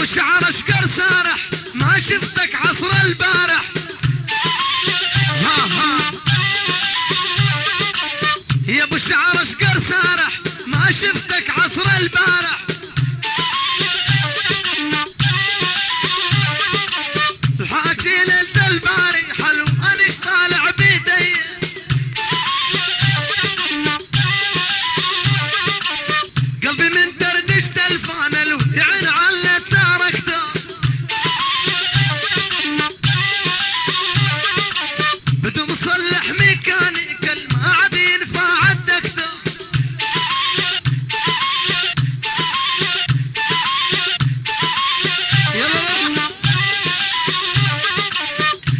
ابو شعر اشقر سارح ما شفتك عصر البارح. ها يا ابو شعر اشقر سارح ما شفتك عصر البارح. الحاكي ليلة الباري حلو انش طالع بيدي. قلبي من دردش تلفان لو يعن على تاركته. بدو مصلح ميكانيكال ما عاد ينفع عدكته. يلا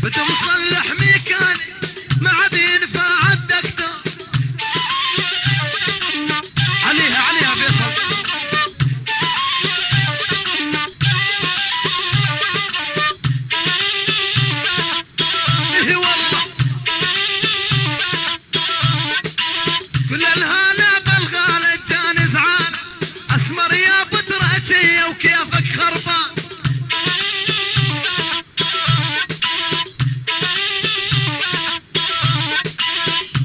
بدو مصلح ميكاني ما عاد ينفع عدكته. عليها فيصل. ايه والله كل الهلا بالغالة جاني زعانة اسمر يا بتراتي وكيفك خربان.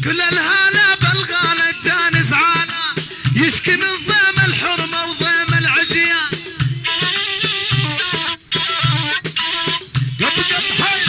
كل الهلا بالغالة جاني زعانة يشكي من ضيم الحرمة وضيم العجيان. قب حي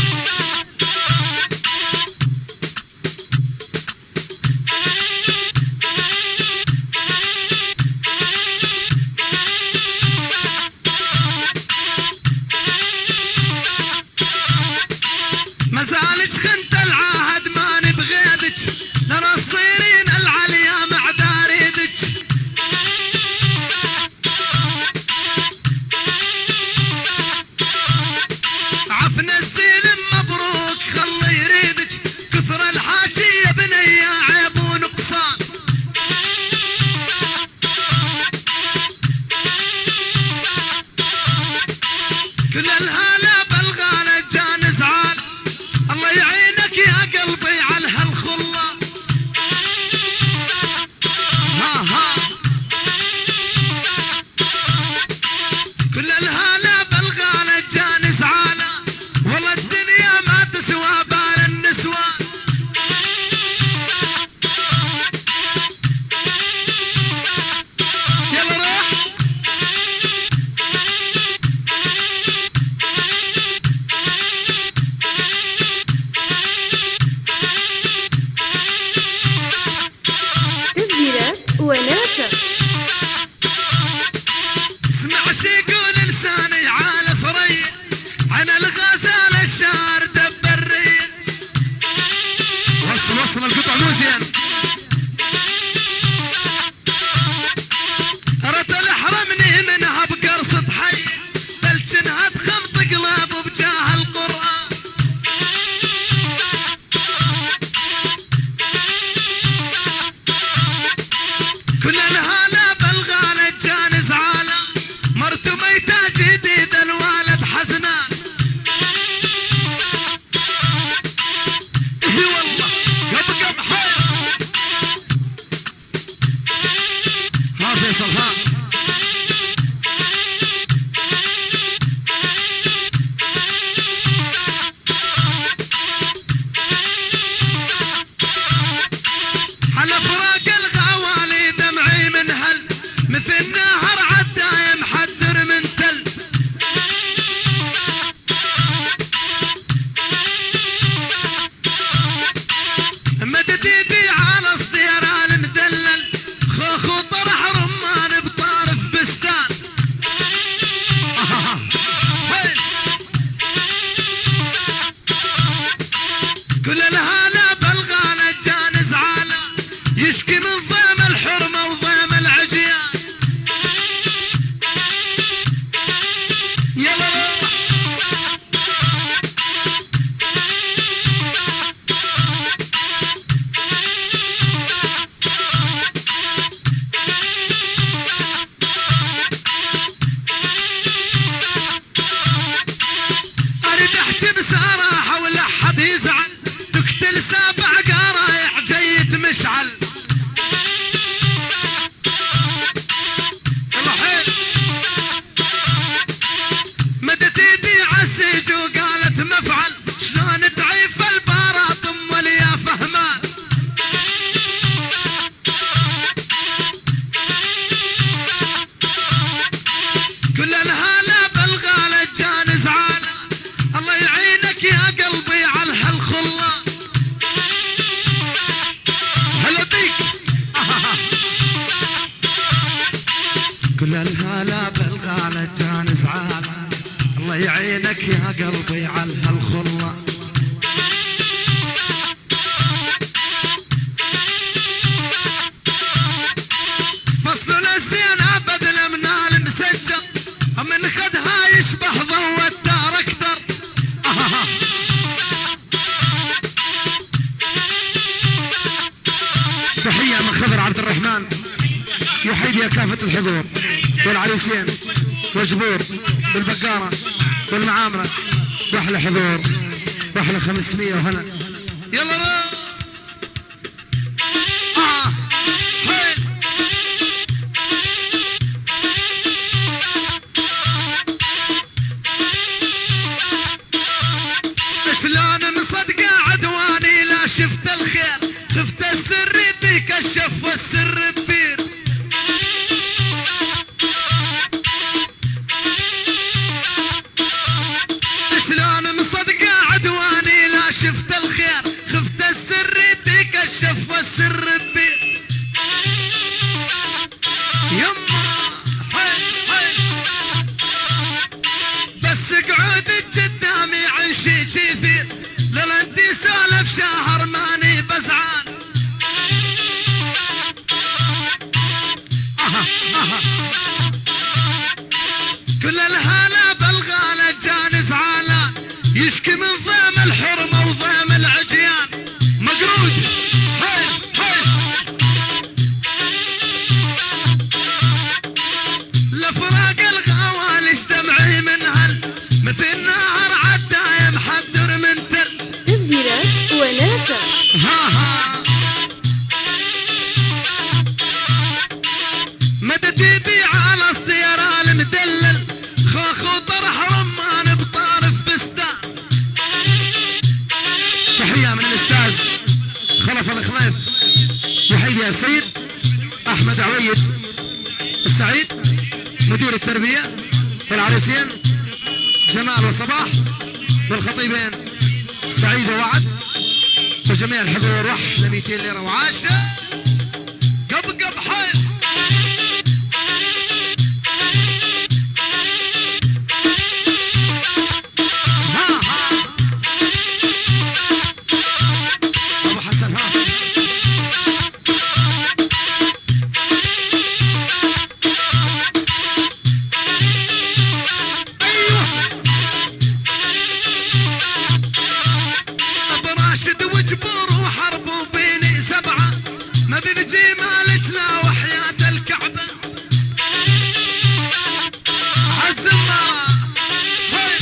ما زالت خنت العهد ماني بغيدك لنا الصيرين العليا مع داريدك. عفنا السلم مبروك خلي يريدك كثر الحاجي يا بني عيب ونقصان. كل الهلا بالغالة جان زعال الله يعينك يا قلبي على هالخلة. ها كل الهلا بالغالة جان زعالة والله الدنيا ما تسوى بال النسوان. يلا روح تسجيلات وناسة. اسمع شي يقول لساني على ثريا عن الغزال الشعر دب الريا. وصل القطع مو زين. رد الحرمني منها بقرصة حي بلجنها تخمط قلاب بجاه القرآن. كل الهلا بالغالة جان زعالة مرتو ميتة جديد الوالد حزنان. اي والله قب حي ها فيصل ها على فراق الغوالي دمعي من هل مثل نهر عدايم حدر من تل. مدد يدي على صدير المدلل خوخ وطرح رمان بطارف بستان. كل الهلا بالغالة جان زعالة يشكي من ضيم الحرمة وضيم العجيان. يلا روح اريد احكي بصراحة ولا حد يزعل تقتل سابع قرايع جيد مشعل. الهلا بالغالة جان زعال، الله يعينك يا قلبي على هالخلة. فصل للزين بدل من المسجل، من خدها يشبه ضوء الدار اكثر. تحية من خضر عبد الرحمن يحيي كافة الحضور والعريسين وجبور والبقارة والمعامرة واحلى حضور واحلى 500 وهنا. يلا را شلون مصدقة عدواني لا شفت الخير، خفت السر يتكشف والسر كبير. شلون مصدقة عدواني لا شفت الخير، خفت السر يتكشف والسر كبير. يما حي حي بس قعودك قدامي عن شي كثير، لولا انتي سالف شهر ماني بزعان. كل الهلا بالغالة جان زعلان، يشكي من ضيم الحرمة وضيم العجيان. مقرود هاي هاي لفراق الغوالش دمعي من هل، مثل نهر عدايم محذر من تل. تسجيلات وناسة ها مدت يدي على اسطيرة المدلل، خوخ وطرح رمان بطارف بستان. تحية من الاستاذ خلف الخليف يحيي السيد احمد عويد السعيد مدير التربية والعريسين جمال وصباح والخطيبين سعيد ووعد وجميع الحضور. واحلى 200 ليرة وعاشة قب حي. ابو حسن ها ايوه ابو راشد وجبور وحربوا بيني 7، ما بيجي مالك لا وحياة الكعبة. عالزمارة هاي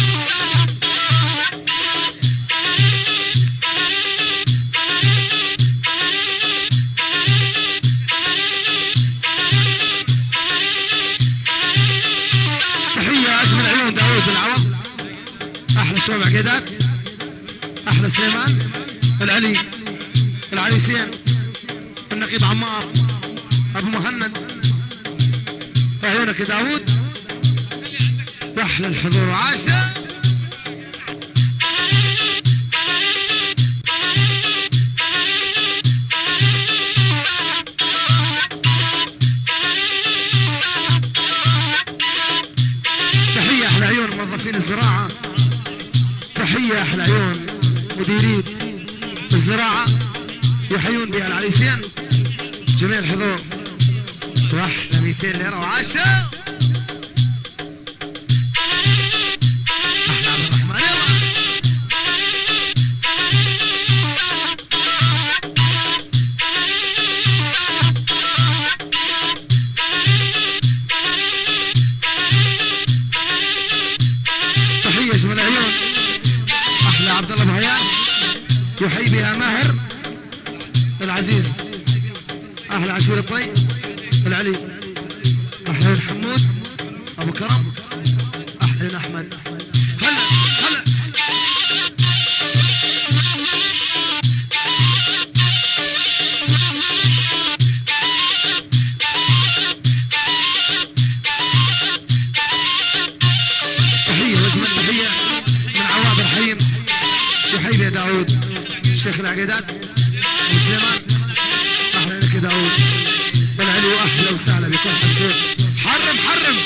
تحية اجمل عيون داوود العوض، احلى شباب عقيدات، احلى سليمان العلي العريسين النقيب عمار ابو مهند. عيونك يا داوود واحلى الحضور وعاشة. تحية احلى عيون موظفين الزراعة، تحية احلى عيون مديرين الزراعة يحيون بها العريسين جميع الحضور. واحلى 200 ليرة وعاشة. احلى عبد الرحمن يلا تحية اجمل عيون احلى عبد الله بهيان يحيي بها ماهر العزيز، احلى عشيرة طي العلي، احلى حمود ابو كرم، احلى احمد. هلا هلا تحية واجمل تحية من عواد الرحيم يحيي بها داوود شيخ العقيدات ابو سليمان. احلى لك يا داوود والعلي واهلا وسهلا بكل حسون. حرم حرم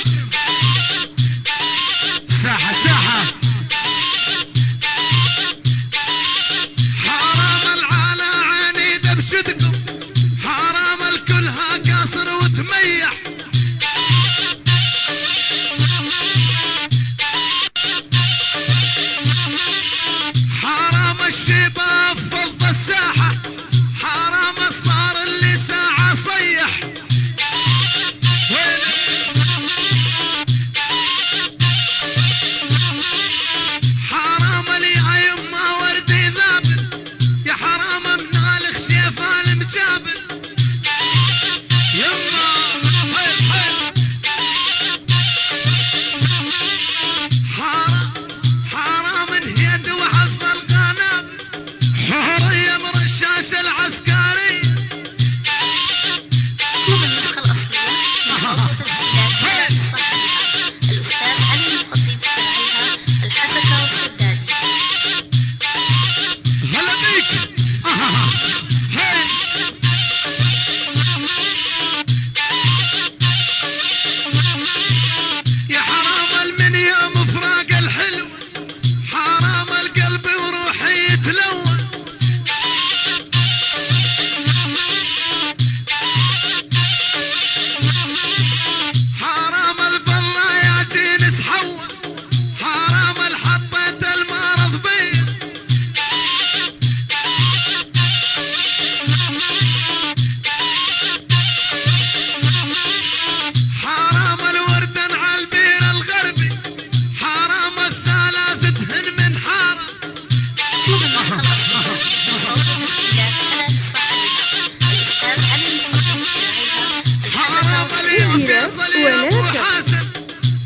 تسجيلات وناسة. حاسن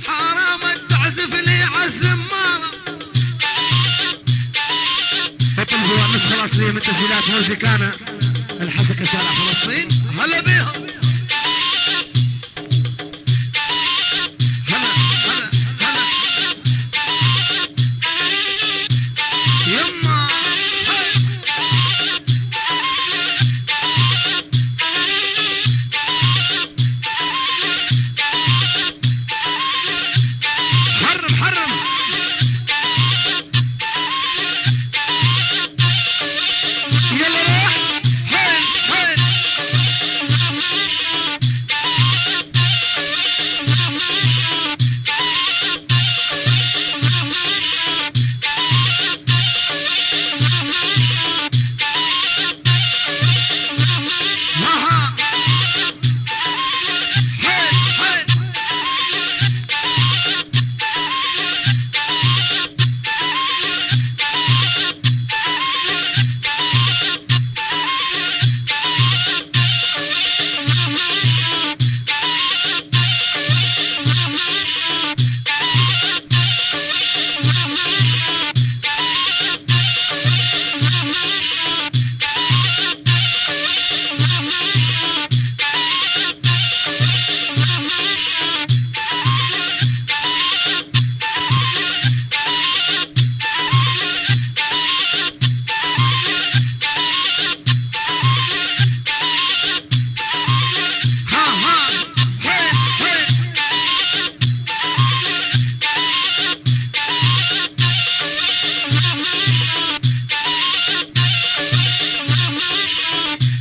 حرام تعزف لي عالزمارة. بطل هو النسخة الأصلية من تسجيلات موزيكانا الحسكة شارع فلسطين. هلا بيهم. هلا هلا هلا يما حرم حرم. يلا روح حين حين. ها حين حين.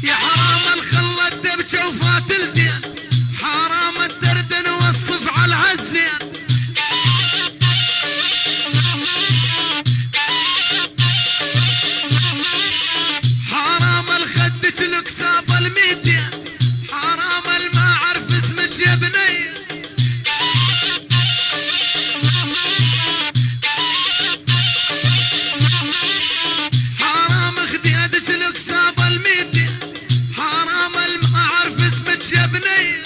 يا حرام الخلة الدبجة وفات الدين. حرام الدرد نوصف على الهزين. حرام الخدج لكساب الميتين. حرام الما عرف اسمك يا بنية. حرام خديدك لكساب الميتين. حرام الما عرف اسمك يا بنية.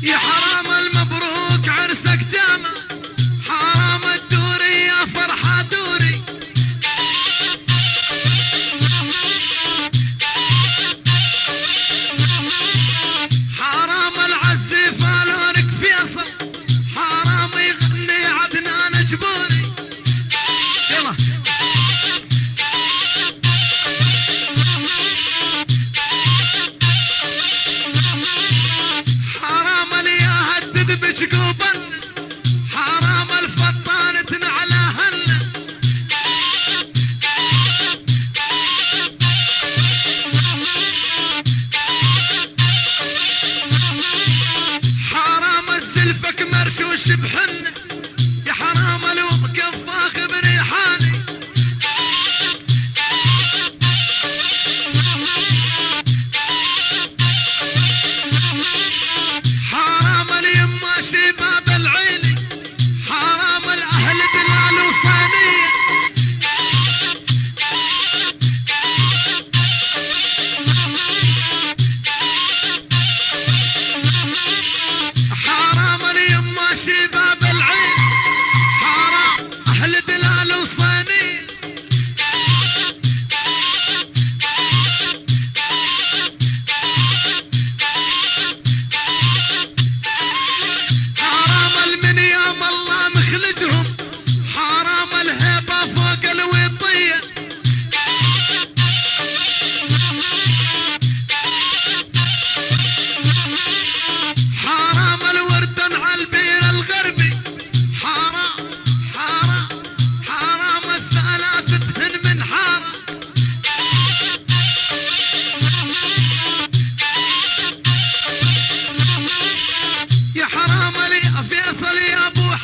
يا حرام المبروك عرسك جامع. حرام الدوري يا فرحة دوري. حرام العزيف لونك فيصل. حرام يغني عدنان جبوري. يلا حرام اللي يهدد بجقوبن. حرام الفطانة على هن. حرام الزلفك مرشوش بحن. يا حرام الوقف فاخ بريحاني. حرام اليما شباب العيني. حرام الاهل دلال وصانية. حرام اليما شباب العين. حرام اهل دلال وصانية. حرام المنيام الله مخلجهم. حرام الهيبة فوق الوطية. حرام الوردن على البير الغربي. حرام حرام حرام الثلاثة من حارة. يا حرام لي فيصل يا ابو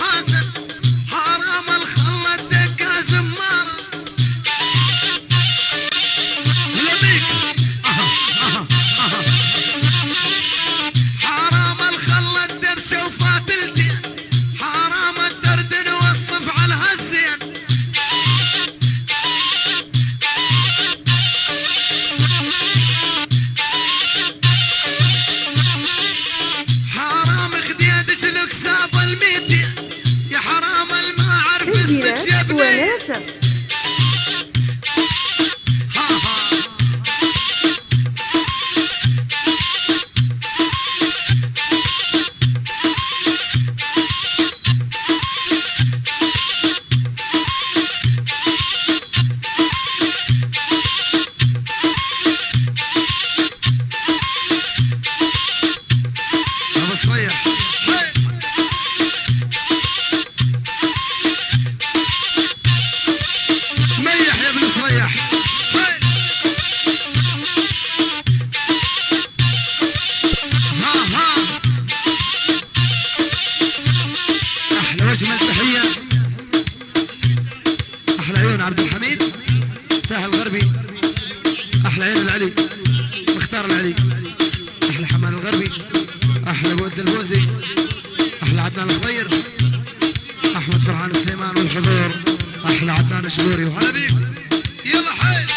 ابو صريح ميح يا ابن صريح احلى واجمل تحيه احلى عيون عبد الحميد تاه الغربي احلى عيون العلي مختار العلي احلى حماد الغربي احلى بود البوزي احلى عدنان الخضير احمد فرحان السليمان والحضور احلى عدنان الشبوري وهلا بيك يلا حيل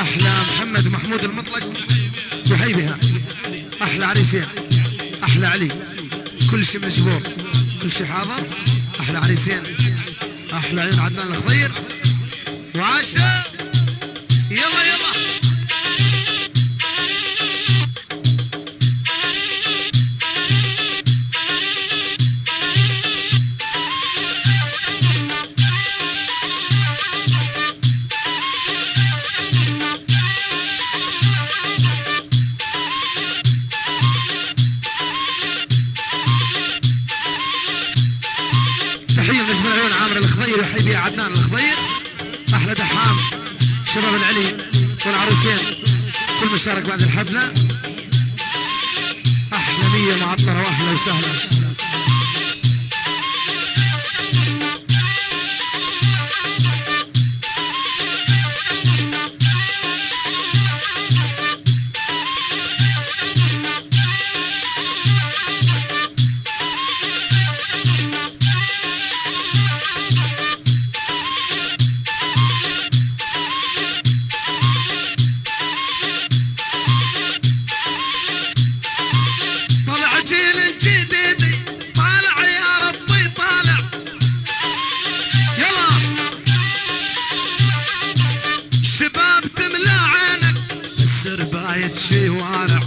احلى محمد محمود المطلق وحيبها احلى عريسين احلى علي كل شيء مجبور كل شيء حاضر احلى عريسين احلى عيون عدنان الخضير وعاشا يلا يلا تحية نجم العيون عامر الخضير يحيي بها عدنان الخضير. احلى دحام شباب العلي والعروسين كل مشارك بعد الحفله. احلى نيه معطره واهلا وسهلا. شوارع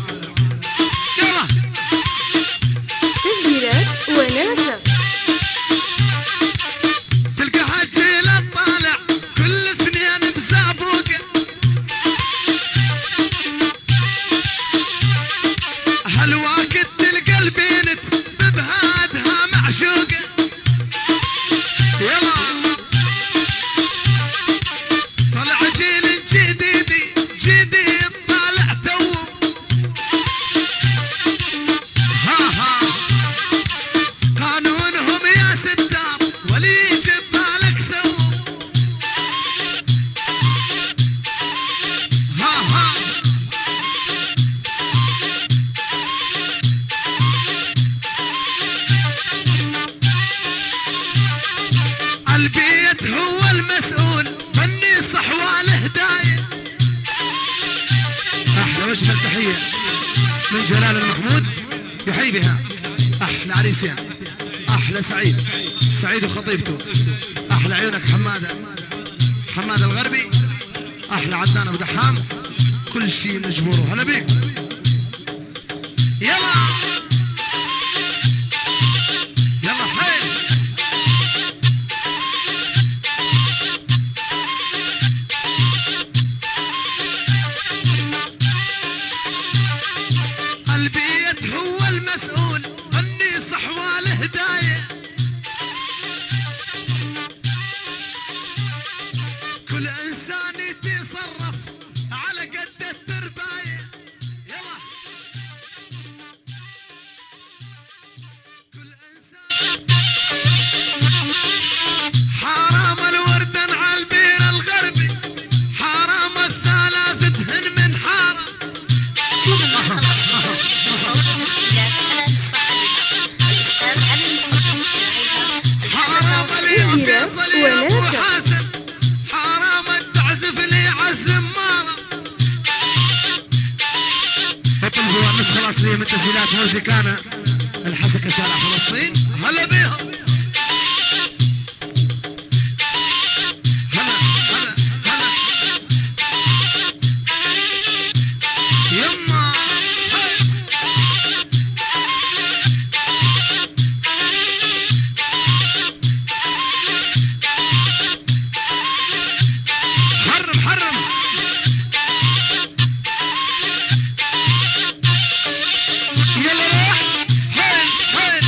يلا تسجيلات وناسة تلقاها جيلة طالع كل اثنين بزابوقة هالوقت تلقى البنت ببهادها معشوقة يلا طلع جيل جديد جديد طالع تو قانونهم يا ستار ولي يجيب بالك سو البيت هو المسؤول مني صحوة الهداية. احلى وجه التحية من جلال المحمود يحيي بها احلى عريسين. احلى سعيد سعيد وخطيبته. احلى عيونك حماده حماده الغربي. احلى عدنان ابو دحام كل شيء مجبور. هلا بيك يلا يلا حي البيت هو المسؤول اني صحوة الهداية. كل انسان يتصرف على قد الترباية. يلا كل انسان حرام الورد على البير الغربي حرام الثلاثتهن من حارة. حرام الفيصل يا ابو حاسم حرام التعزف لي عالزمارة. اطلبوا النسخة الأصلية من تسجيلات موزيكانا الحسكة شارع فلسطين. هلا بيهم هلا هلا هلا يما حرم حرم يلا روح حين حين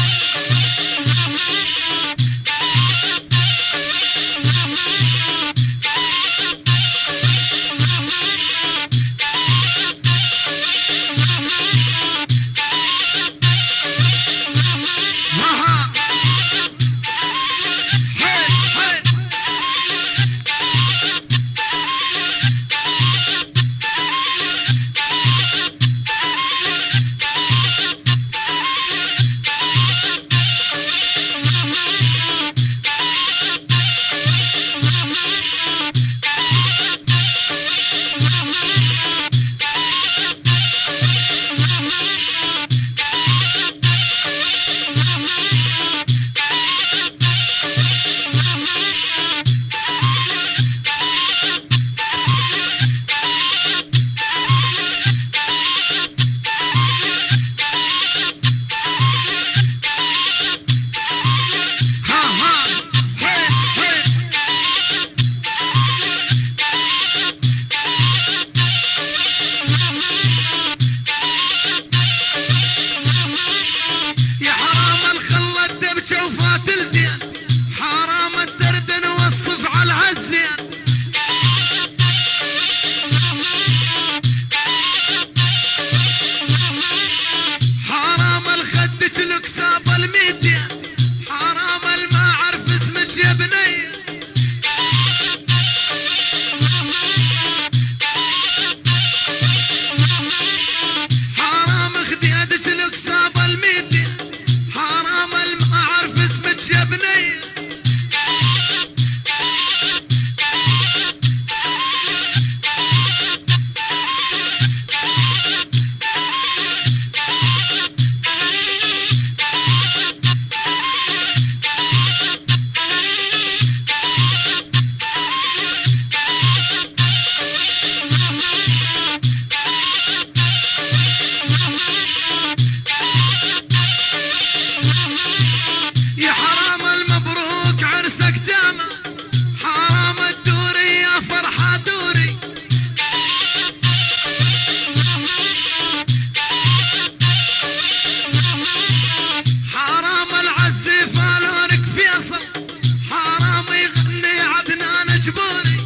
مجبوري.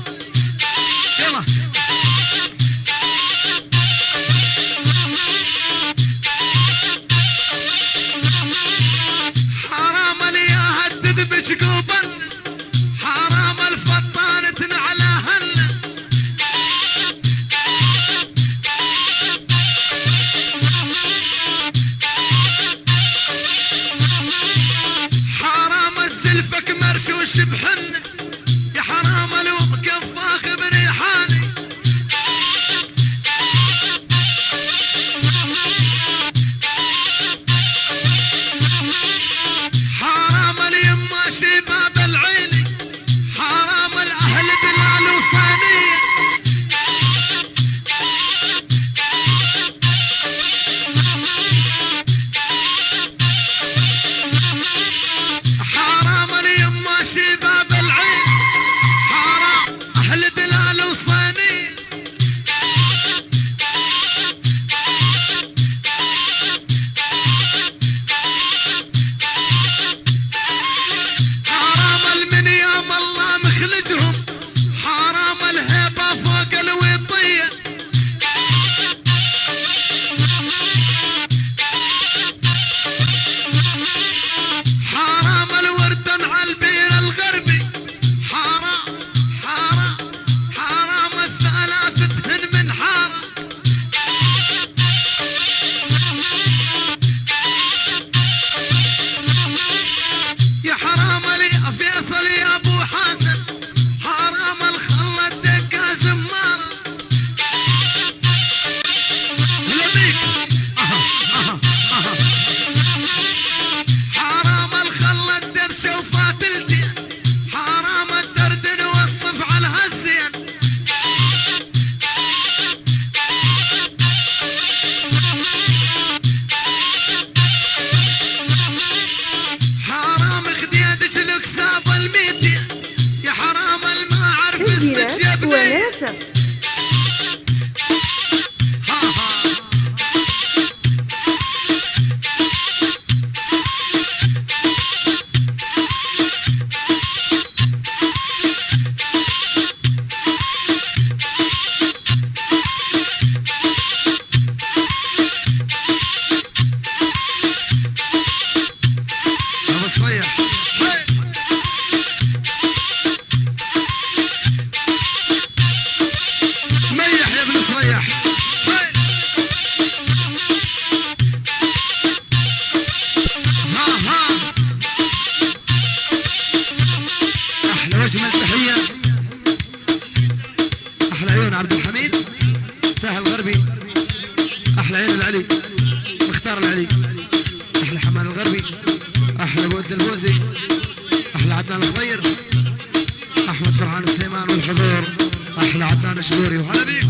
يلا حرام اللي يهدد بشقوبا، حرام الفطانة على هلا. حرام السلفك مرشوش بحنة، يا حرام الوقف فاخ بريحاني. حرام اليما شباب العيلي، حرام الاهل دلال وصانية. حرام اليما شباب العيلي، حرام اهل دلال وصانية. حرام المنيام الله مخلجهم، حرام الهيبة فوق الوطية. حرام الوردن على البير الغربي، حرام حرام حرام الثلاثتهن من حارة. يا حرام لي فيصل يا ابو حسن، حرام الخلة الدقة زمارة. هلا بيك حرام الخلة الدبشة وفاتلتي، حرام الدردن والصف على هالزين. حرام خديدك الكساب الميتي، يا حرام الما اعرف اسمك تسجيلات يا بني. وناسة. ها ها ابو صريح هاي. ميح يا ابن صريح هاي. ها ها احلى واجمل تحية، احلى عيون عبد الحميد ساحل الغربي، احلى عيون العلي مختار العلي، احلى حمال الغربي، احلى بود البوزي، احلى عدنان الخضير، احمد فرحان السليمان والحضور، احلى عدنان الشبوري. وهلا بيك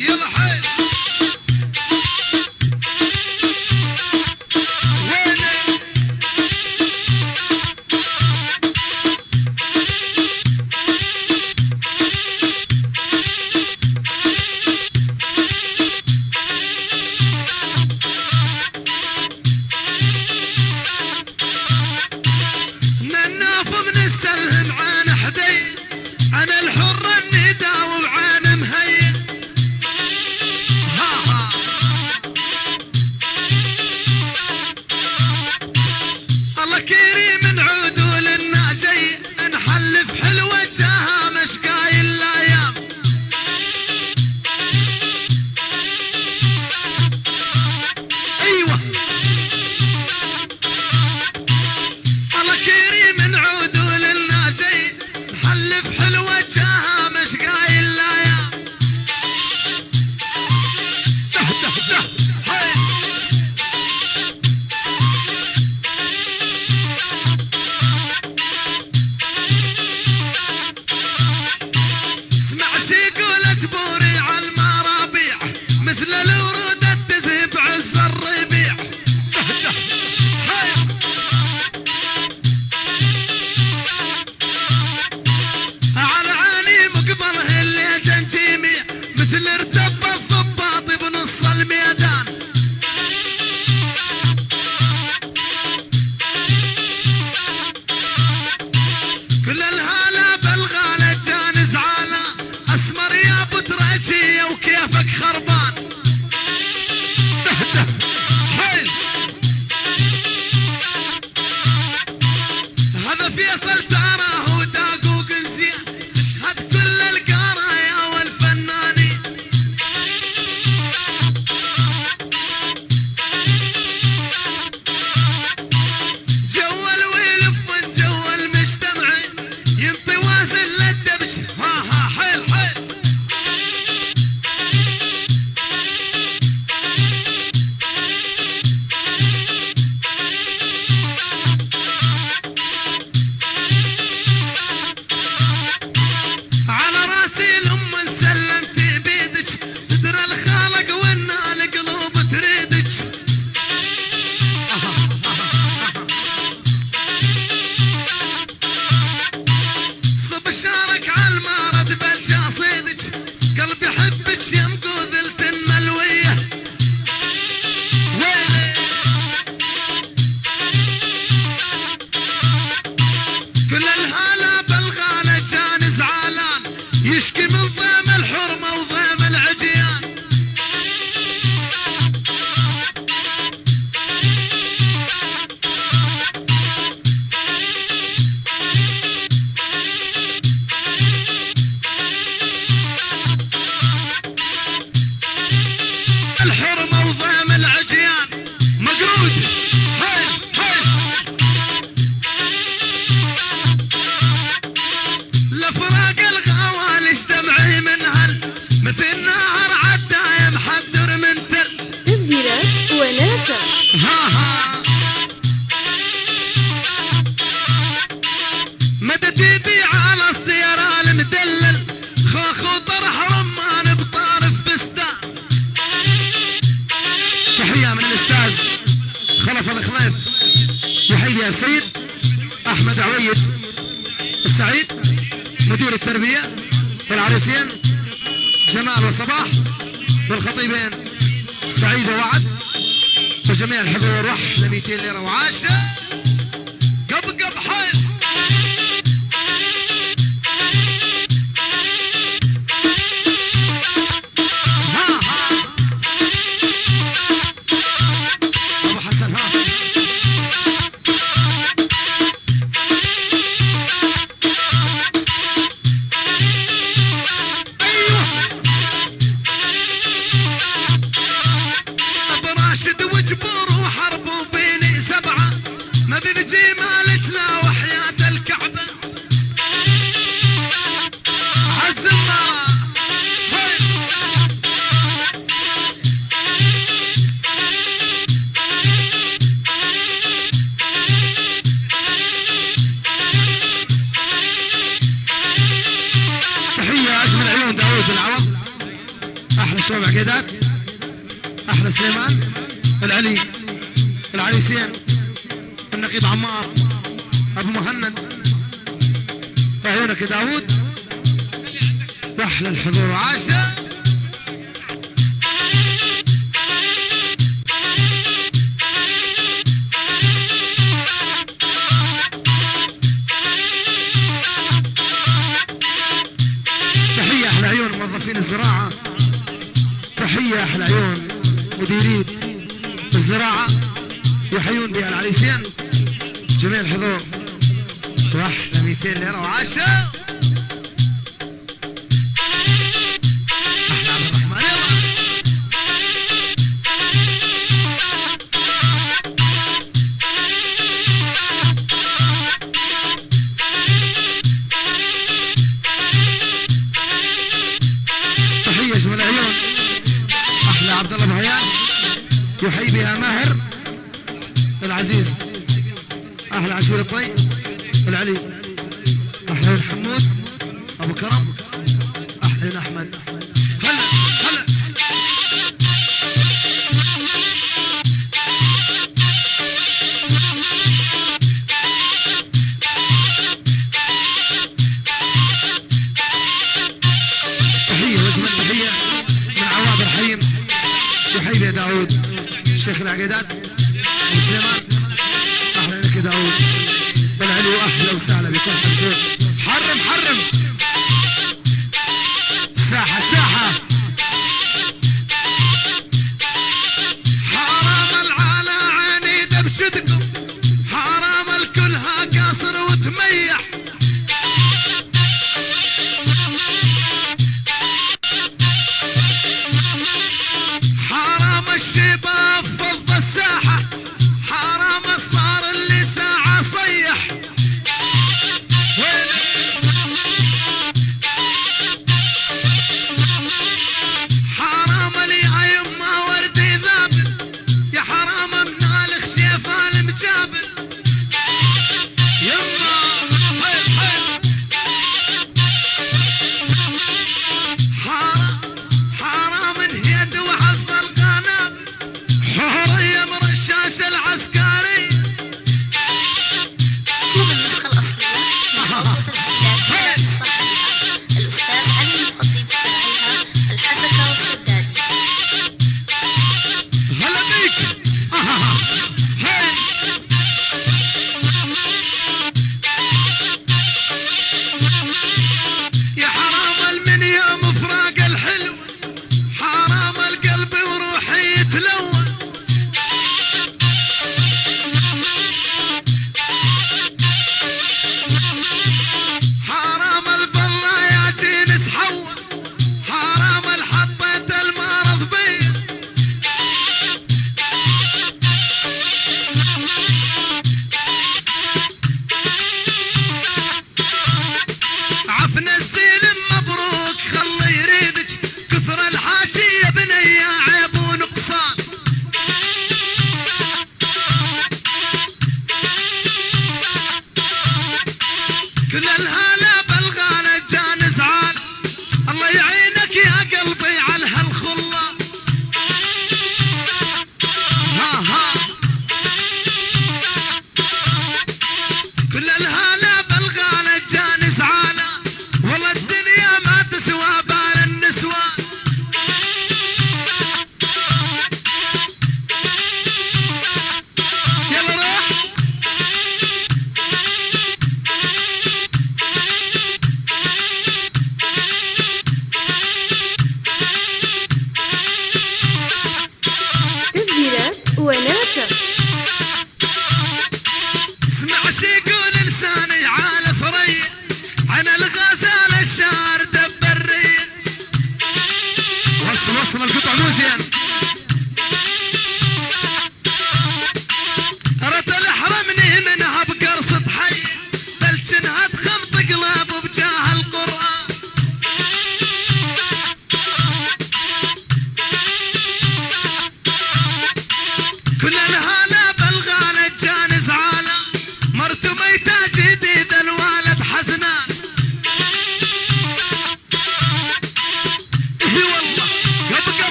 يلا حيل. وينك نناف من السلم عن حدي، عن الحر الندى وعن مهيد. يجي من ضيم الحرمة وضيم العجيان. الحرمة وضيم العجيان مقرود هاي هاي لفراق الغوالش دمعي من هل مثل نهر عداية محذر من تل. تسجيلات وناسة. ها مدد يدي على اصديار المدلل خوخ وطرح رمان بطارف بستان. تحية من الأستاذ خلف الخليف يحيي السيد أحمد عويد السعيد مدير التربية والعريسين جمال وصباح والخطيبين سعيد ووعد وجميع الحضور رحلة 200 ليرة وعاشة قب حيل. أبو حسن ها أيوه أبو راشد وجبور وحرب بيني سبعة ما بيجي مالك لا وحياة الكعبة عالزمارة هاي. تحية أجمل عيون داوود العوض أحلى شباب عقيدات أحلى سليمان العلي العريسين النقيب عمار أبو مهند عيونك يا داوود واحلى الحضور وعاشة. تحية أحلى عيون موظفين الزراعة. تحية أحلى عيون مديرين الزراعة يحيون بها العريسين جميع الحضور واحلى 200 ليرة وعاشة. أحلى عبد الرحمن يلا. تحية أجمل عيون أحلى عبد الله بهيان يحيي بها ماهر العزيز أحلى عشير الطي العلي أحلى حمود أبو كرم أحلى أحمد هلا هلا. تحية وجمال تحية من عواد الحيم يحيي بها داوود الشيخ العقيدات أبو سليمان أهلا لك يا داوود والعلي وأهلا وسهلا بكل حسون. حرم ساحة حرام العالى عيني دبشتكم حرام الكلها قاصر وتميح. حرام الشباب فض الساحة حرام الصار اللي ساعة صيح. وين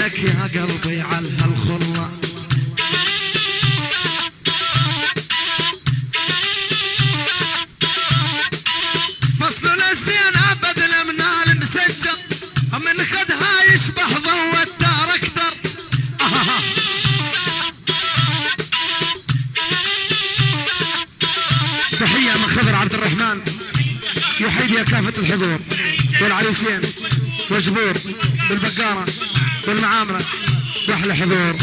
لك يا قلبي على هالخلة. فصل الزين ابد الامنال مسجل من خدها يشبه ضوء التراكتر. تحية من خضر عبد الرحمن يحيي يا كافة الحضور والعريسين وجبور والبقارة والمعامرة واحلى حضور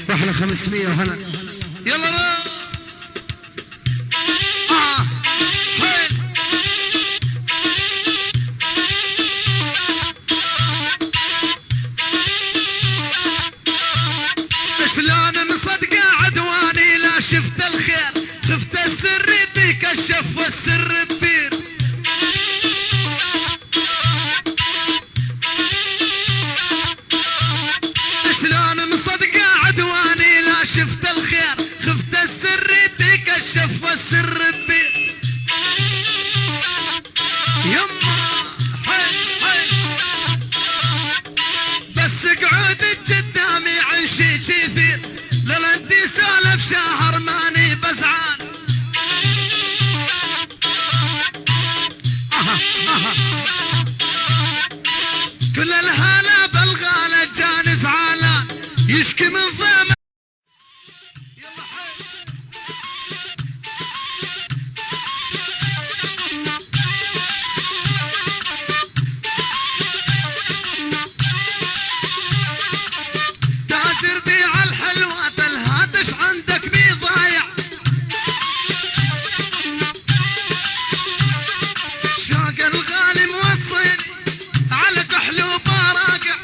واحلى 500 وهلا. يلا رو شلون مصدقة عدواني لا شفت الخير خفت السر يتكشف والسر كبير. شلون مصدقة عدواني لا شفت الخير خفت السر يتكشف والسر كبير. يما بس قعودك قدامي عن شي كثير لا انتي سالف شهر ماني بزعان. كل الهلا بالغالة جاني زعلان يشكي من ضيمة. يلا حي تاجر بيع الحلوات الهاتش عندك بي ضايع. شاق الغالي موصيني على كحل وبراقع.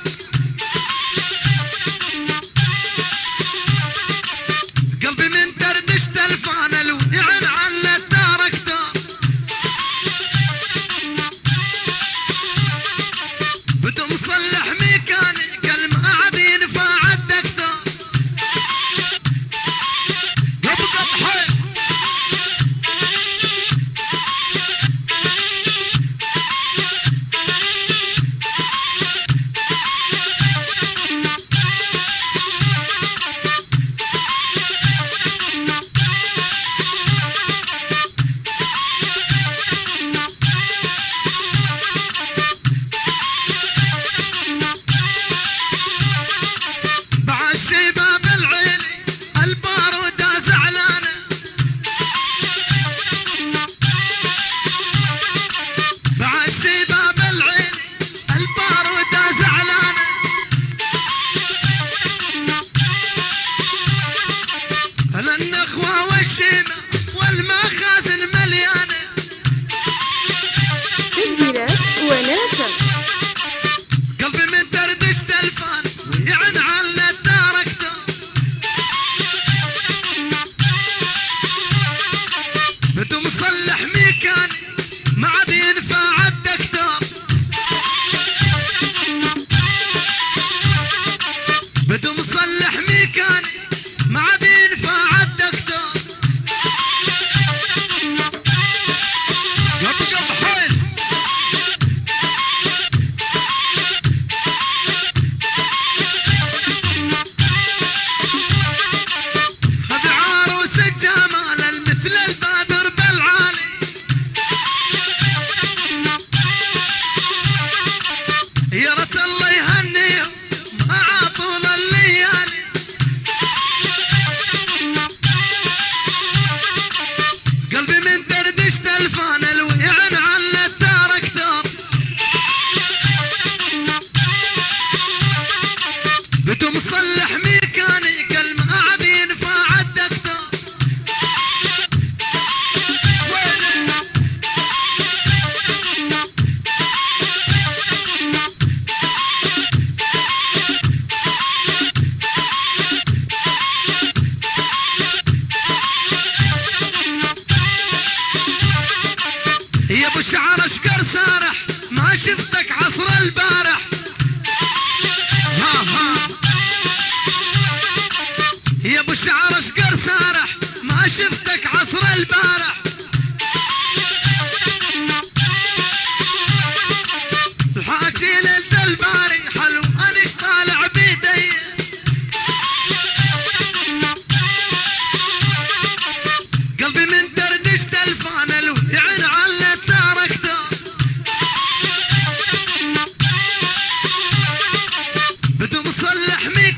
قلبي من دردش تلفان الويعن على التراكتور. بدو مصلح ميكانيك المقعد ينفع الدكتور. يبقى بحي بعد شباب العيلي البارودة زعلانة. بعد شباب العيلي البارودة زعلانة. النخوة والشيمة والمخازن مليانة. تسجيلات وناسة. قلبي من دردش تلفان ويعن على التراكتور. بدو مصلح ميكاني ما عاد ينفع الدكتور. بدو مصلح ميكاني ما عاد ينفع الدكتور. يبقى بحيل هذا عروس الجمال المثل البدر بالعالي. يا ريت الله يهنيهم مع طول الليالي. قلبي من دردش تلفان الويعن على التراكتور. بدو مصلح ميكانيك المقعد ينفع الدكتور. يا ابو الشعر اشقر سارح ما شفتك عصر البارح. يا ابو الشعر اشقر سارح ما شفتك عصر البارح. الحاكي ليلة الباري حلو انش طالع بيدي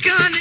كان